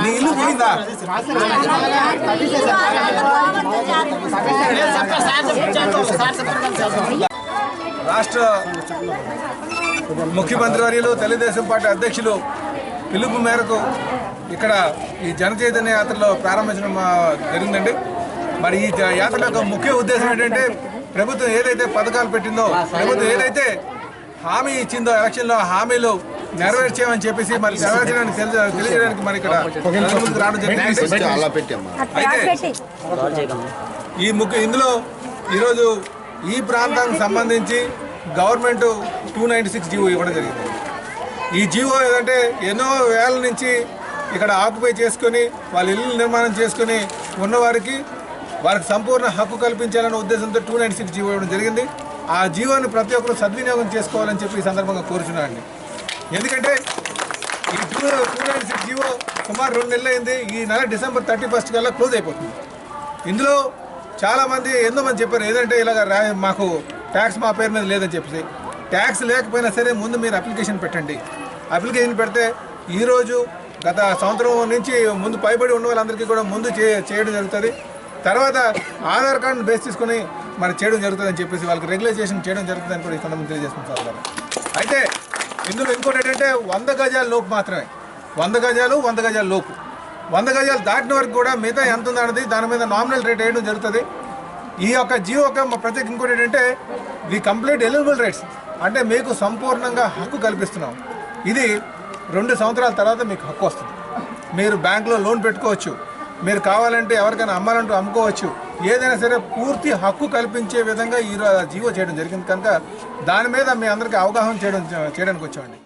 నీళ్ళు పోయిందా? రాష్ట్ర ముఖ్యమంత్రి వర్యులు తెలుగుదేశం పార్టీ అధ్యక్షులు పిలుపు మేరకు ఇక్కడ ఈ జనచైతన్య యాత్రలో ప్రారంభించడం జరిగిందండి. మరి ఈ యాత్ర యొక్క ముఖ్య ఉద్దేశం ఏంటంటే ప్రభుత్వం ఏదైతే పథకాలు పెట్టిందో, ప్రభుత్వం ఏదైతే హామీ ఇచ్చిందో ఎలక్షన్లో హామీలు నెరవేర్చామని చెప్పేసి మరి నెరవేర్చడానికి తెలియజేయడానికి మరి ఇక్కడ రావడం జరిగింది. అయితే ఇందులో ఈరోజు ఈ ప్రాంతానికి సంబంధించి గవర్నమెంట్ 296 జీవో ఇవ్వడం జరిగింది. ఈ జీవో ఏదంటే ఎన్నో వేల నుంచి ఇక్కడ ఆక్యుపై చేసుకొని వాళ్ళ ఇల్లు నిర్మాణం చేసుకొని ఉన్నవారికి వారికి సంపూర్ణ హక్కు కల్పించాలనే ఉద్దేశంతో 296 జీవో ఇవ్వడం జరిగింది. ఆ జీవోని ప్రతి ఒక్కరు సద్వినియోగం చేసుకోవాలని చెప్పి ఈ సందర్భంగా కోరుచున్నానండి. ఎందుకంటే ఈ 296 జీవో సుమారు 2 నెలలు అయింది. ఈ నెల డిసెంబర్ 31 కల్లా క్లోజ్ అయిపోతుంది. ఇందులో చాలామంది ఎంతోమంది చెప్పారు ఏదంటే ఇలాగ మాకు ట్యాక్స్ మా పేరు మీద లేదని చెప్పేసి. ట్యాక్స్ లేకపోయినా సరే ముందు మీరు అప్లికేషన్ పెట్టండి. అప్లికేషన్ పెడితే ఈరోజు గత సంవత్సరం నుంచి ముందు పైబడి ఉన్న వాళ్ళందరికీ కూడా ముందు చేయడం జరుగుతుంది. తర్వాత ఆధార్ కార్డును బేస్ తీసుకొని మరి చేయడం జరుగుతుందని చెప్పేసి వాళ్ళకి రెగ్యులైజేషన్ చేయడం జరుగుతుందని కూడా ఈ సందర్భంగా తెలియజేసుకుంటారు. అయితే ఇందులో ఇంకోటి ఏంటంటే 100 గజాల లోపు మాత్రమే, 100 గజాలు 100 గజాల లోపు, 100 గజాలు దాటిన వరకు కూడా మిగతా ఎంత ఉందన్నది దాని మీద నామినల్ రేట్ వేయడం జరుగుతుంది. ఈ యొక్క జియో యొక్క ప్రత్యేక ఇంకోటి ఏంటంటే ది కంప్లీట్ ఎలిజిబుల్ రైట్స్, అంటే మీకు సంపూర్ణంగా హక్కు కల్పిస్తున్నాం. ఇది 2 సంవత్సరాల తర్వాత మీకు హక్కు వస్తుంది. మీరు బ్యాంకులో లోన్ పెట్టుకోవచ్చు, మీరు కావాలంటే ఎవరికైనా అమ్మాలంటూ అమ్ముకోవచ్చు. ఏదైనా సరే పూర్తి హక్కు కల్పించే విధంగా ఈ జీవో చేయడం జరిగింది కనుక దాని మీద మీ అందరికీ అవగాహన చేయడానికి వచ్చామండి.